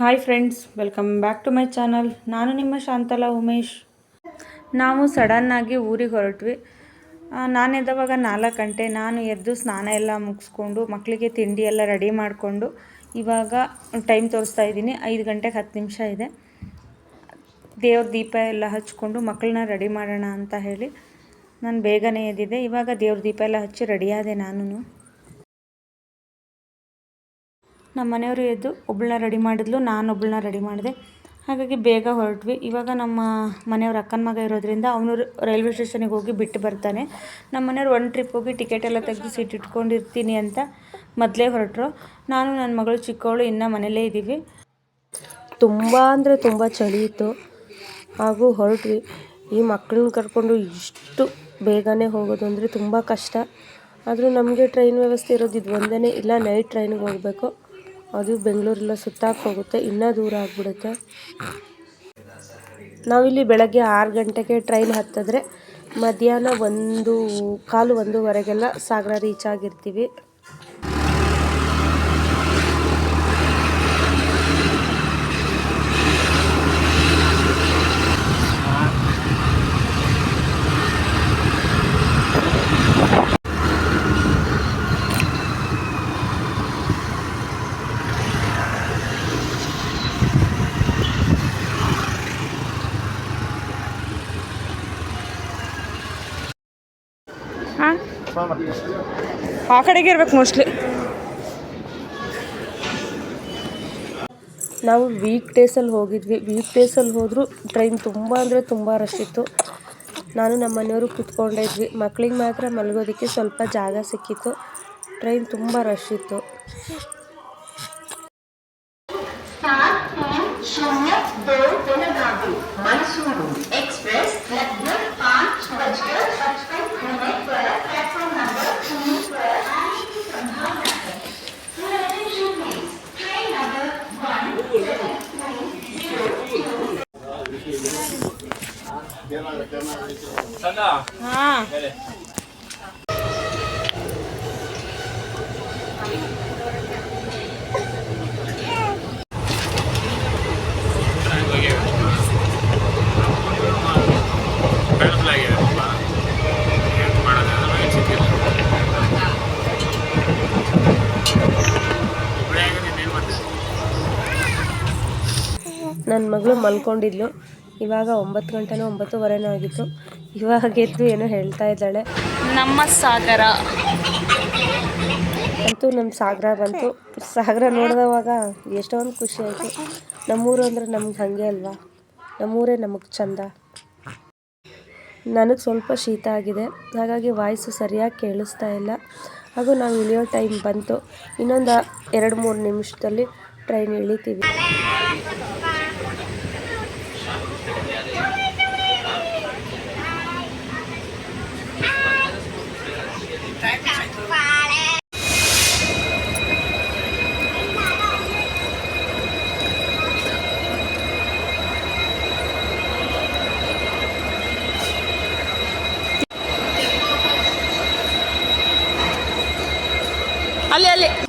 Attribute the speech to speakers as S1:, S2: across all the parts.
S1: Hi friends, welcome back to my channel. ನಾನು ನಿಮ್ಮ ಶಾಂತಲಾ ಉಮೇಶ್. ನಾವು ಸಡನ್ನಾಗಿ ಊರಿಗೆ ಹೊರಟ್ವಿ. ನಾನು ಎದ್ದವಾಗ 4 ಗಂಟೆ. ನಾನು ಎದ್ದು ಸ್ನಾನ ಎಲ್ಲ ಮುಗಿಸ್ಕೊಂಡು ಮಕ್ಕಳಿಗೆ ತಿಂಡಿ ಎಲ್ಲ ರೆಡಿ ಮಾಡಿಕೊಂಡು ಇವಾಗ ಟೈಮ್ ತೋರಿಸ್ತಾ ಇದ್ದೀನಿ. 5 ಗಂಟೆಗೆ 10 ನಿಮಿಷ ಇದೆ. ದೇವ್ರ ದೀಪ ಎಲ್ಲ ಹಚ್ಕೊಂಡು ಮಕ್ಕಳನ್ನ ರೆಡಿ ಮಾಡೋಣ ಅಂತ ಹೇಳಿ ನಾನು ಬೇಗನೆ ಎದ್ದಿದ್ದೆ. ಇವಾಗ ದೇವ್ರ ದೀಪ ಎಲ್ಲ ಹಚ್ಚಿ ರೆಡಿಯಾದೆ. ನಮ್ಮ ಮನೆಯವರು ಎದ್ದು ಒಬ್ಬಳನ್ನ ರೆಡಿ ಮಾಡಿದ್ಲು, ನಾನು ಒಬ್ಬಳನ್ನ ರೆಡಿ ಮಾಡಿದೆ. ಹಾಗಾಗಿ ಬೇಗ ಹೊರಟ್ವಿ. ಇವಾಗ ನಮ್ಮ ಮನೆಯವ್ರ ಅಕ್ಕನ ಮಗ ಇರೋದ್ರಿಂದ ಅವನು ರೈಲ್ವೆ ಸ್ಟೇಷನಿಗೆ ಹೋಗಿ ಬಿಟ್ಟು ಬರ್ತಾನೆ. ನಮ್ಮ ಮನೆಯವ್ರು ಒಂದು ಟ್ರಿಪ್ ಹೋಗಿ ಟಿಕೆಟ್ ಎಲ್ಲ ತೆಗೆದು ಸೀಟ್ ಇಟ್ಕೊಂಡಿರ್ತೀನಿ ಅಂತ ಮೊದಲೇ ಹೊರಟರು. ನಾನು ನನ್ನ ಮಗಳು ಚಿಕ್ಕವಳು ಇನ್ನೂ ಮನೇಲೇ ಇದ್ದೀವಿ. ತುಂಬ ಅಂದರೆ ತುಂಬ ಚಳಿ ಇತ್ತು. ಹಾಗೂ ಹೊರಟ್ವಿ. ಈ ಮಕ್ಕಳನ್ನ ಕರ್ಕೊಂಡು ಇಷ್ಟು ಬೇಗನೆ ಹೋಗೋದು ಅಂದರೆ ತುಂಬ ಕಷ್ಟ. ಆದರೂ ನಮಗೆ ಟ್ರೈನ್ ವ್ಯವಸ್ಥೆ ಇರೋದು ಇದು ಒಂದೇ. ಇಲ್ಲ ನೈಟ್ ಟ್ರೈನಿಗೆ ಹೋಗಬೇಕು. ಅದು ಬೆಂಗಳೂರೆಲ್ಲ ಸುತ್ತಾಕಿ ಹೋಗುತ್ತೆ, ಇನ್ನೂ ದೂರ ಆಗಿಬಿಡುತ್ತೆ. ನಾವಿಲ್ಲಿ ಬೆಳಗ್ಗೆ 6 ಗಂಟೆಗೆ ಟ್ರೈನ್ ಹತ್ತಿದ್ರೆ ಮಧ್ಯಾಹ್ನ 1:15, 1:00ವರೆಗೆಲ್ಲ ಸಾಗರ ರೀಚ್ ಆಗಿರ್ತೀವಿ. ಆ ಕಡೆಗೆ ಇರ್ಬೇಕು ಮೋಸ್ಟ್ಲಿ. ನಾವು ವೀಕ್ ಡೇಸಲ್ಲಿ ಹೋಗಿದ್ವಿ. ವೀಕ್ ಡೇಸಲ್ಲಿ ಹೋದರೂ ಟ್ರೈನ್ ತುಂಬ ಅಂದರೆ ತುಂಬ ರಶ್ ಇತ್ತು. ನಾನು ನಮ್ಮ ಮನೆಯವರು ಕೂತ್ಕೊಂಡೇ ಇದ್ವಿ. ಮಕ್ಕಳಿಗೆ ಮಾತ್ರ ಮಲಗೋದಕ್ಕೆ ಸ್ವಲ್ಪ ಜಾಗ ಸಿಕ್ಕಿತ್ತು. ಟ್ರೈನ್ ತುಂಬ ರಶ್ ಇತ್ತು. ಮೈಸೂರು ಎಕ್ಸ್ಪ್ರೆಸ್ लगभग 5:55 पर प्लेटफॉर्म नंबर 3 पर आने की संभावना है. Train number 17302. हाँ ನನ್ನ ಮಗಳು ಮಲ್ಕೊಂಡಿದ್ಲು. ಇವಾಗ 9 ಗಂಟೆನೋ 9:15 ಆಗಿತ್ತು. ಇವಾಗ ಎದ್ದು ಏನೋ ಹೇಳ್ತಾ ಇದ್ದಾಳೆ. ನಮ್ಮ ಸಾಗರ ಅಂತೂ ನಮ್ಮ ಸಾಗರ ಬಂತು. ಸಾಗರ ನೋಡಿದವಾಗ ಎಷ್ಟೊಂದು ಖುಷಿ ಆಯಿತು. ನಮ್ಮೂರು ಅಂದರೆ ನಮ್ಗೆ ಹಾಗೆ ಅಲ್ವಾ, ನಮ್ಮೂರೇ ನಮಗೆ ಚಂದ. ನನಗೆ ಸ್ವಲ್ಪ ಶೀತ ಆಗಿದೆ, ಹಾಗಾಗಿ ವಾಯ್ಸು ಸರಿಯಾಗಿ ಕೇಳಿಸ್ತಾ ಇಲ್ಲ. ಹಾಗೂ ನಾವು ಇಳಿಯೋ ಟೈಮ್ ಬಂತು. ಇನ್ನೊಂದು 2-3 ನಿಮಿಷದಲ್ಲಿ ಟ್ರೈನ್ ಇಳಿತೀವಿ.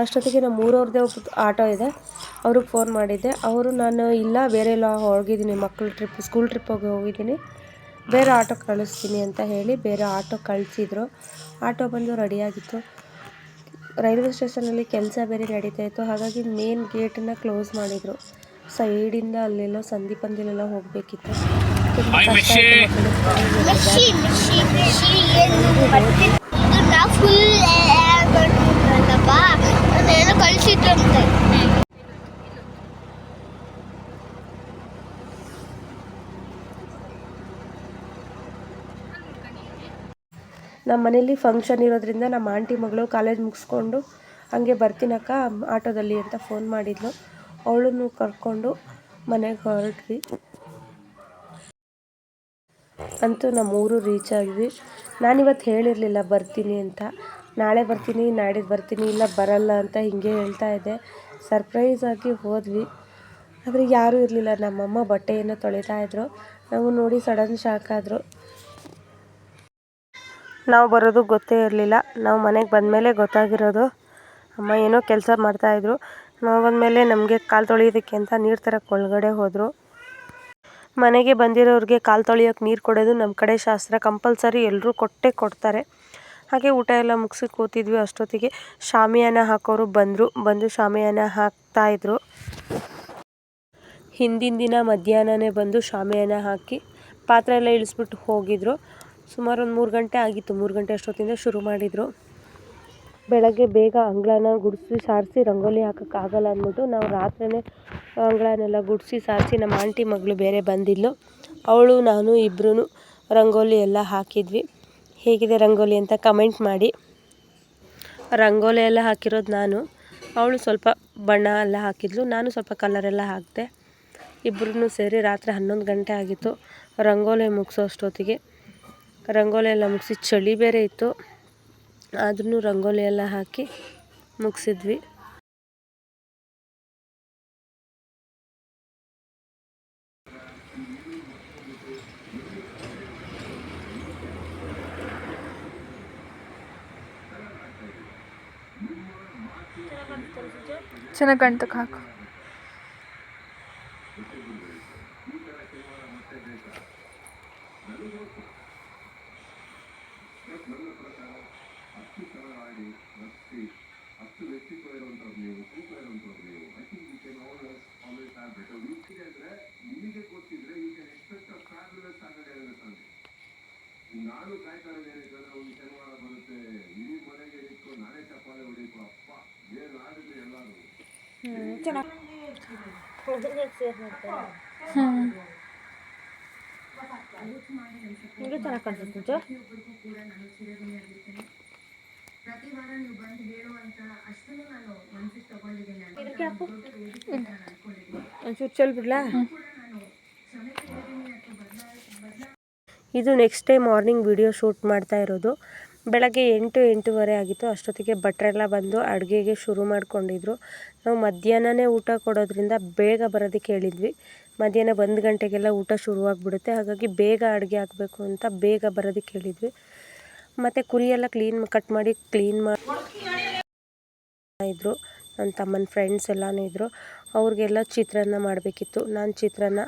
S1: ಅಷ್ಟೊತ್ತಿಗೆ ನಮ್ಮ ಊರವ್ರದ್ದೇ ಒಬ್ಬ ಆಟೋ ಇದೆ, ಅವ್ರಿಗೆ ಫೋನ್ ಮಾಡಿದ್ದೆ. ಅವರು ನಾನು ಇಲ್ಲ ಬೇರೆ ಎಲ್ಲ ಹೋಗಿದ್ದೀನಿ, ಸ್ಕೂಲ್ ಟ್ರಿಪ್ಪಿಗೆ ಹೋಗಿದ್ದೀನಿ, ಬೇರೆ ಆಟೋ ಕಳಿಸ್ತೀನಿ ಅಂತ ಹೇಳಿ ಬೇರೆ ಆಟೋ ಕಳಿಸಿದ್ರು. ಆಟೋ ಬಂದು ರೆಡಿಯಾಗಿತ್ತು. ರೈಲ್ವೆ ಸ್ಟೇಷನಲ್ಲಿ ಕೆಲಸ ಬೇರೆ ನಡೀತಾ ಇತ್ತು. ಹಾಗಾಗಿ ಮೇನ್ ಗೇಟನ್ನು ಕ್ಲೋಸ್ ಮಾಡಿದರು. ಸೈಡಿಂದ ಅಲ್ಲೆಲ್ಲೋ ಸಂದಿಪಂದಿಲೆಲ್ಲ ಹೋಗಬೇಕಿತ್ತು. ತುಂಬ ಕಷ್ಟ ಕಳಿಸಿದ್ರಂತೆ. ನಮ್ಮ ಮನೇಲಿ ಫಂಕ್ಷನ್ ಇರೋದ್ರಿಂದ ನಮ್ಮ ಆಂಟಿ ಮಗಳು ಕಾಲೇಜ್ ಮುಗಿಸ್ಕೊಂಡು ಹಂಗೆ ಬರ್ತೀನಕ್ಕ ಆಟೋದಲ್ಲಿ ಅಂತ ಫೋನ್ ಮಾಡಿದ್ಲು. ಅವಳನ್ನು ಕರ್ಕೊಂಡು ಮನೆಗೆ ಹೊರಟ್ವಿ. ಅಂತೂ ನಮ್ಮ ಊರು ರೀಚ್ ಆಗಿದ್ವಿ. ನಾನಿವತ್ತು ಹೇಳಿರಲಿಲ್ಲ ಬರ್ತೀನಿ ಅಂತ. ನಾಳೆ ಬರ್ತೀನಿ, ನಾಡಿದ್ದು ಬರ್ತೀನಿ, ಇಲ್ಲ ಬರಲ್ಲ ಅಂತ ಹೀಗೆ ಹೇಳ್ತಾ ಇದ್ದೆ. ಸರ್ಪ್ರೈಸ್ ಆಗಿ ಹೋದ್ವಿ. ಆದರೆ ಯಾರೂ ಇರಲಿಲ್ಲ. ನಮ್ಮಮ್ಮ ಬಟ್ಟೆಯನ್ನು ತೊಳಿತಾ ಇದ್ರು. ನಾವು ನೋಡಿ ಸಡನ್ ಶಾಕ್ ಆದರು. ನಾವು ಬರೋದು ಗೊತ್ತೇ ಇರಲಿಲ್ಲ. ನಾವು ಮನೆಗೆ ಬಂದಮೇಲೆ ಗೊತ್ತಾಗಿರೋದು. ಅಮ್ಮ ಏನೋ ಕೆಲಸ ಮಾಡ್ತಾಯಿದ್ರು.
S2: ನಾವು ಬಂದಮೇಲೆ ನಮಗೆ ಕಾಲು ತೊಳೆಯೋದಕ್ಕೆ ಅಂತ ನೀರು ತರಕ್ಕೆ ಒಳಗಡೆ ಹೋದರು. ಮನೆಗೆ ಬಂದಿರೋರಿಗೆ ಕಾಲು ತೊಳೆಯೋಕೆ ನೀರು ಕೊಡೋದು ನಮ್ಮ ಕಡೆ ಶಾಸ್ತ್ರ, ಕಂಪಲ್ಸರಿ ಎಲ್ಲರೂ ಕೊಟ್ಟೇ ಕೊಡ್ತಾರೆ. ಹಾಗೆ ಊಟ ಎಲ್ಲ ಮುಗಿಸಿ ಕೂತಿದ್ವಿ. ಅಷ್ಟೊತ್ತಿಗೆ ಶಾಮಿಯಾನ ಹಾಕೋರು ಬಂದು ಶಾಮಿಯಾನ ಹಾಕ್ತಾಯಿದ್ರು. ಹಿಂದಿನ ದಿನ ಮಧ್ಯಾಹ್ನನೇ ಬಂದು ಶಾಮಿಯಾನ ಹಾಕಿ ಪಾತ್ರೆ ಎಲ್ಲ ಇಳಿಸ್ಬಿಟ್ಟು ಹೋಗಿದ್ರು. ಸುಮಾರು ಒಂದು 3 ಗಂಟೆ ಆಗಿತ್ತು. 3 ಗಂಟೆ ಅಷ್ಟೊತ್ತಿಂದ ಶುರು ಮಾಡಿದರು. ಬೆಳಗ್ಗೆ ಬೇಗ ಅಂಗಳನ ಗುಡಿಸಿ ಸಾರಿಸಿ ರಂಗೋಲಿ ಹಾಕೋಕ್ಕಾಗಲ್ಲ ಅಂದ್ಬಿಟ್ಟು ನಾವು ರಾತ್ರಿಯೇ ಅಂಗಳನೆಲ್ಲ ಗುಡಿಸಿ ಸಾರಿಸಿ, ನಮ್ಮ ಆಂಟಿ ಮಗಳು ಬೇರೆ ಬಂದಿದ್ಲು, ಅವಳು ನಾನು ಇಬ್ಬರೂ ರಂಗೋಲಿ ಎಲ್ಲ ಹಾಕಿದ್ವಿ. ಹೇಗಿದೆ ರಂಗೋಲಿ ಅಂತ ಕಮೆಂಟ್ ಮಾಡಿ. ರಂಗೋಲಿ ಎಲ್ಲ ಹಾಕಿರೋದು ನಾನು, ಅವಳು ಸ್ವಲ್ಪ ಬಣ್ಣ ಎಲ್ಲ ಹಾಕಿದ್ಲು, ನಾನು ಸ್ವಲ್ಪ ಕಲರೆಲ್ಲ ಹಾಕಿದೆ. ಇಬ್ಬರೂ ಸೇರಿ ರಾತ್ರಿ 11 ಗಂಟೆ ಆಗಿತ್ತು ರಂಗೋಲಿ ಮುಗಿಸೋ ಅಷ್ಟೊತ್ತಿಗೆ. ರಂಗೋಲಿ ಎಲ್ಲ ಮುಗಿಸಿ ಚಳಿ ಬೇರೆ ಇತ್ತು, ಆದ್ರೂ ರಂಗೋಲಿ ಎಲ್ಲ ಹಾಕಿ ಮುಗಿಸಿದ್ವಿ.
S3: ಚೆನ್ನಾಗಿ ಕಾಣ್ತಕ್ಕೆ ಹಾಕು.
S1: ಚೆನ್ನಾಗಿ ಕಾಣಿಸುತ್ತೆ. ಒಂಚೂರು ಚೆಲ್ ಬಿಡ್ಲಾ?
S2: ಇದು next day morning video shoot ಮಾಡ್ತಾ ಇರೋದು. ಬೆಳಗ್ಗೆ 8-8:15 ಆಗಿತ್ತು. ಅಷ್ಟೊತ್ತಿಗೆ ಭಟ್ರೆಲ್ಲ ಬಂದು ಅಡುಗೆಗೆ ಶುರು ಮಾಡ್ಕೊಂಡಿದ್ರು. ನಾವು ಮಧ್ಯಾಹ್ನನೇ ಊಟ ಕೊಡೋದ್ರಿಂದ ಬೇಗ ಬರೋದಕ್ಕೆ ಹೇಳಿದ್ವಿ. ಮಧ್ಯಾಹ್ನ 1 ಗಂಟೆಗೆಲ್ಲ ಊಟ ಶುರುವಾಗ್ಬಿಡುತ್ತೆ, ಹಾಗಾಗಿ ಬೇಗ ಅಡುಗೆ ಹಾಕಬೇಕು ಅಂತ ಬೇಗ ಬರೋದಕ್ಕೆ ಹೇಳಿದ್ವಿ. ಮತ್ತು ಕುರಿಯೆಲ್ಲ ಕಟ್ ಮಾಡಿ ಕ್ಲೀನ್ ಮಾಡಿದ್ರು. ನನ್ನ ತಮ್ಮನ ಫ್ರೆಂಡ್ಸ್ ಎಲ್ಲನೂ ಇದ್ದರು. ಅವ್ರಿಗೆಲ್ಲ ಚಿತ್ರಾನ್ನ ಮಾಡಬೇಕಿತ್ತು. ನಾನು ಚಿತ್ರಾನ್ನ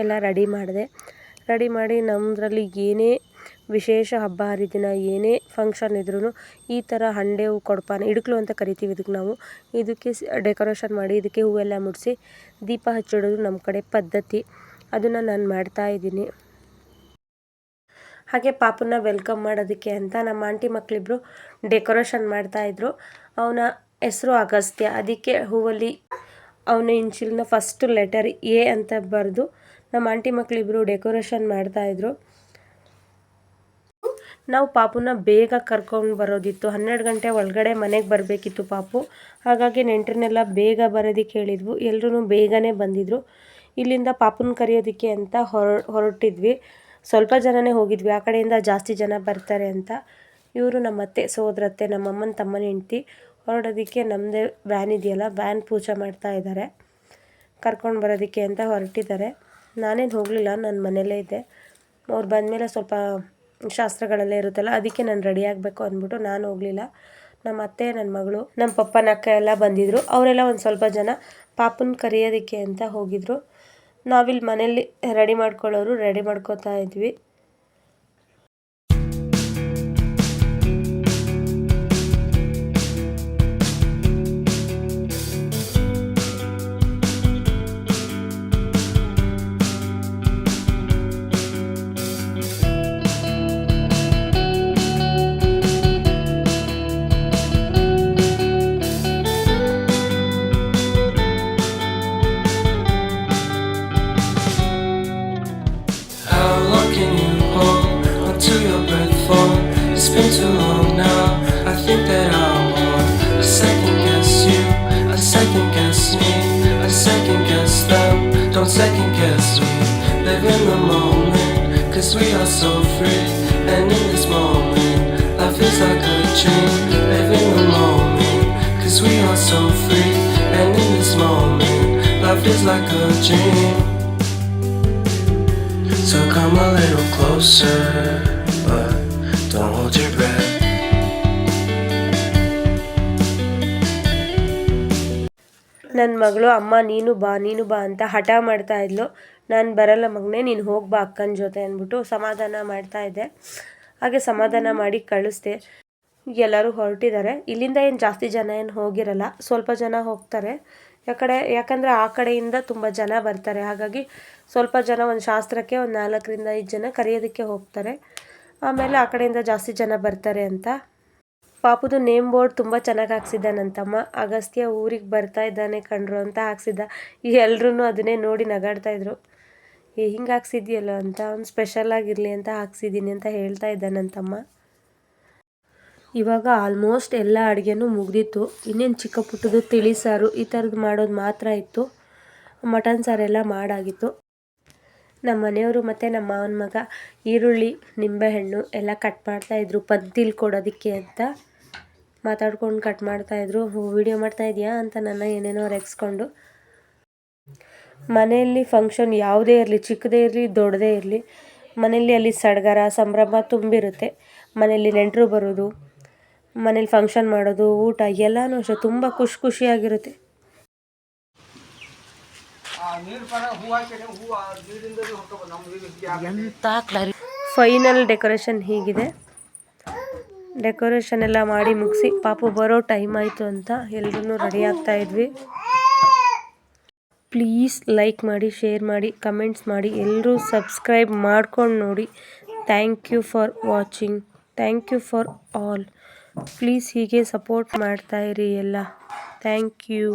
S2: ಎಲ್ಲ ರೆಡಿ ಮಾಡಿ ನಮ್ಮದ್ರಲ್ಲಿ ಏನೇ ವಿಶೇಷ ಹಬ್ಬ ಹರಿದಿನ ಏನೇ ಫಂಕ್ಷನ್ ಇದ್ರೂ ಈ ಥರ ಹಂಡೆ ಹೂ ಕೊಡಪಾನ ಇಡುಕಲು ಅಂತ ಕರಿತೀವಿ ಇದಕ್ಕೆ ನಾವು. ಇದಕ್ಕೆ ಡೆಕೋರೇಷನ್ ಮಾಡಿ ಇದಕ್ಕೆ ಹೂವೆಲ್ಲ ಮುಡಿಸಿ ದೀಪ ಹಚ್ಚಿಡೋದು ನಮ್ಮ ಕಡೆ ಪದ್ಧತಿ. ಅದನ್ನು ನಾನು ಮಾಡ್ತಾಯಿದ್ದೀನಿ. ಹಾಗೆ ಪಾಪುನ ವೆಲ್ಕಮ್ ಮಾಡೋದಕ್ಕೆ ಅಂತ ನಮ್ಮ ಆಂಟಿ ಮಕ್ಕಳಿಬ್ರು ಡೆಕೋರೇಷನ್ ಮಾಡ್ತಾಯಿದ್ರು. ಅವನ ಹೆಸರು ಅಗಸ್ತ್ಯ. ಅದಕ್ಕೆ ಹೂವಲ್ಲಿ ಅವನ ಇನ್ಷಿಲ್ನ ಫಸ್ಟ್ ಲೆಟರ್ ಎ ಅಂತ ಬರೆದು ನಮ್ಮ ಆಂಟಿ ಮಕ್ಕಳಿಬ್ರು ಡೆಕೋರೇಷನ್ ಮಾಡ್ತಾಯಿದ್ರು. ನಾವು ಪಾಪುನ ಬೇಗ ಕರ್ಕೊಂಡು ಬರೋದಿತ್ತು. 12 ಗಂಟೆ ಒಳಗಡೆ ಮನೆಗೆ ಬರಬೇಕಿತ್ತು ಪಾಪು. ಹಾಗಾಗಿ ನೆಂಟರನ್ನೆಲ್ಲ ಬೇಗ ಬರೋದಕ್ಕೆ ಹೇಳಿದ್ವು. ಎಲ್ಲರೂ ಬೇಗನೆ ಬಂದಿದ್ದರು. ಇಲ್ಲಿಂದ ಪಾಪುನ ಕರೆಯೋದಕ್ಕೆ ಅಂತ ಹೊರಟಿದ್ವಿ. ಸ್ವಲ್ಪ ಜನನೇ ಹೋಗಿದ್ವಿ, ಆ ಕಡೆಯಿಂದ ಜಾಸ್ತಿ ಜನ ಬರ್ತಾರೆ ಅಂತ. ಇವರು ನಮ್ಮ ಅತ್ತೆ ಸೋದರತ್ತೆ, ನಮ್ಮಮ್ಮನ ತಮ್ಮನ ಹೆಂಡ್ತಿ. ಹೊರಡೋದಕ್ಕೆ ನಮ್ಮದೇ ವ್ಯಾನ್ ಇದೆಯಲ್ಲ, ವ್ಯಾನ್ ಪೂಜೆ ಮಾಡ್ತಾ ಇದ್ದಾರೆ. ಕರ್ಕೊಂಡು ಬರೋದಕ್ಕೆ ಅಂತ ಹೊರಟಿದ್ದಾರೆ. ನಾನೇನು ಹೋಗಲಿಲ್ಲ, ನಾನು ಮನೆಯಲ್ಲೇ ಇದ್ದೆ. ಅವ್ರು ಬಂದಮೇಲೆ ಸ್ವಲ್ಪ ಶಾಸ್ತ್ರಗಳೆಲ್ಲ ಇರುತ್ತಲ್ಲ, ಅದಕ್ಕೆ ನಾನು ರೆಡಿ ಆಗಬೇಕು ಅಂದ್ಬಿಟ್ಟು ನಾನು ಹೋಗಲಿಲ್ಲ. ನಮ್ಮ ಅತ್ತೆ, ನನ್ನ ಮಗಳು, ನಮ್ಮ ಪಪ್ಪನ ಅಕ್ಕ ಎಲ್ಲ ಬಂದಿದ್ದರು. ಅವರೆಲ್ಲ ಒಂದು ಸ್ವಲ್ಪ ಜನ ಪಾಪುನ ಕರೆಯೋದಕ್ಕೆ ಅಂತ ಹೋಗಿದ್ರು. ನಾವಿಲ್ಲಿ ಮನೇಲಿ ರೆಡಿ ಮಾಡ್ಕೋತಾ ಇದ್ವಿ.
S4: Been too long now, I think that I want a second guess you, a second guess me, a second guess them. Don't second guess me. Live in the moment, cause we are so free. And in this moment, life is like a dream. Live in the moment, cause we are so free. And in this moment, life is like a dream. So come a little closer, but don't hold your breath.
S2: ನನ್ನ ಮಗಳು ಅಮ್ಮ ನೀನು ಬಾ ಅಂತ ಹಠ ಮಾಡ್ತಾ ಇದ್ಲು. ನಾನು ಬರಲ್ಲ ಮಗನೇ, ನೀನು ಹೋಗಿ ಬಾ ಅಕ್ಕನ ಜೊತೆ ಅಂದ್ಬಿಟ್ಟು ಸಮಾಧಾನ ಮಾಡ್ತಾ ಇದ್ದೆ. ಹಾಗೆ ಸಮಾಧಾನ ಮಾಡಿ ಕಳಿಸ್ದೆ. ಎಲ್ಲರೂ ಹೊರಟಿದ್ದಾರೆ. ಇಲ್ಲಿಂದ ಏನು ಜಾಸ್ತಿ ಜನ ಏನು ಹೋಗಿರಲ್ಲ, ಸ್ವಲ್ಪ ಜನ ಹೋಗ್ತಾರೆ. ಯಾಕಂದರೆ ಆ ಕಡೆಯಿಂದ ತುಂಬ ಜನ ಬರ್ತಾರೆ. ಹಾಗಾಗಿ ಸ್ವಲ್ಪ ಜನ ಒಂದು ಶಾಸ್ತ್ರಕ್ಕೆ ಒಂದು 4ರಿಂದ 5 ಜನ ಕರೆಯೋದಕ್ಕೆ ಹೋಗ್ತಾರೆ. ಆಮೇಲೆ ಆ ಕಡೆಯಿಂದ ಜಾಸ್ತಿ ಜನ ಬರ್ತಾರೆ ಅಂತ. ಪಾಪುದು ನೇಮ್ ಬೋರ್ಡ್ ತುಂಬ ಚೆನ್ನಾಗಿ ಹಾಕ್ಸಿದ್ದ ನನ್ನ ತಮ್ಮ. ಅಗಸ್ತ್ಯ ಊರಿಗೆ ಬರ್ತಾ ಇದ್ದಾನೆ ಕಣ್ರು ಅಂತ ಹಾಕ್ಸಿದ್ದ. ಎಲ್ಲರೂ ಅದನ್ನೇ ನೋಡಿ ನಗಾಡ್ತಾಯಿದ್ರು. ಹಿಂಗೆ ಹಾಕ್ಸಿದ್ಯಲ್ಲ ಅಂತ, ಅವ್ನು ಸ್ಪೆಷಲ್ ಆಗಿರಲಿ ಅಂತ ಹಾಕ್ಸಿದ್ದೀನಿ ಅಂತ ಹೇಳ್ತಾ ಇದ್ದ ನನ್ನ ತಮ್ಮ. ಇವಾಗ ಆಲ್ಮೋಸ್ಟ್ ಎಲ್ಲ ಅಡುಗೆನೂ ಮುಗ್ದಿತ್ತು. ಇನ್ನೇನು ಚಿಕ್ಕ ಪುಟ್ಟದು ತಿಳಿ ಸಾರು ಈ ಥರದ್ದು ಮಾಡೋದು ಮಾತ್ರ ಇತ್ತು. ಮಟನ್ ಸಾರೆಲ್ಲ ಮಾಡಾಗಿತ್ತು. ನಮ್ಮ ಮನೆಯವರು ಮತ್ತು ನಮ್ಮ ಮಾವನ ಮಗ ಈರುಳ್ಳಿ, ನಿಂಬೆಹಣ್ಣು ಎಲ್ಲ ಕಟ್ ಮಾಡ್ತಾಯಿದ್ರು ಪಂತಿಲ್ ಕೊಡೋದಕ್ಕೆ ಅಂತ. ಮಾತಾಡ್ಕೊಂಡು ಕಟ್ ಮಾಡ್ತಾಯಿದ್ರು. ವೀಡಿಯೋ ಮಾಡ್ತಾಯಿದ್ಯಾ ಅಂತ ನನ್ನ ಏನೇನೋ ರೆಕ್ಸ್ಕೊಂಡು. ಮನೆಯಲ್ಲಿ ಫಂಕ್ಷನ್ ಯಾವುದೇ ಇರಲಿ, ಚಿಕ್ಕದೇ ಇರಲಿ ದೊಡ್ಡದೇ ಇರಲಿ, ಮನೆಯಲ್ಲಿ ಅಲ್ಲಿ ಸಡಗರ ಸಂಭ್ರಮ ತುಂಬಿರುತ್ತೆ. ಮನೆಯಲ್ಲಿ ನೆಂಟರು ಬರೋದು, ಮನೇಲಿ ಫಂಕ್ಷನ್ ಮಾಡೋದು, ಊಟ ಎಲ್ಲನೂ ಅಷ್ಟೇ ತುಂಬ ಖುಷಿಯಾಗಿರುತ್ತೆ. ಫೈನಲ್ ಡೆಕೋರೇಷನ್ ಹೀಗಿದೆ. ಡೆಕೋರೇಷನ್ ಎಲ್ಲ ಮಾಡಿ ಮುಗಿಸಿ ಪಾಪು ಬರೋ ಟೈಮ್ ಆಯಿತು ಅಂತ ಎಲ್ಲರೂ ರೆಡಿ ಆಗ್ತಾ ಇದ್ವಿ. ಪ್ಲೀಸ್ ಲೈಕ್ ಮಾಡಿ, ಶೇರ್ ಮಾಡಿ, ಕಮೆಂಟ್ಸ್ ಮಾಡಿ, ಎಲ್ಲರೂ ಸಬ್ಸ್ಕ್ರೈಬ್ ಮಾಡ್ಕೊಂಡು ನೋಡಿ. Thank you for watching. Thank you for all. Please ಹೀಗೆ ಸಪೋರ್ಟ್ ಮಾಡ್ತಾಯಿರಿ ಎಲ್ಲ. Thank you.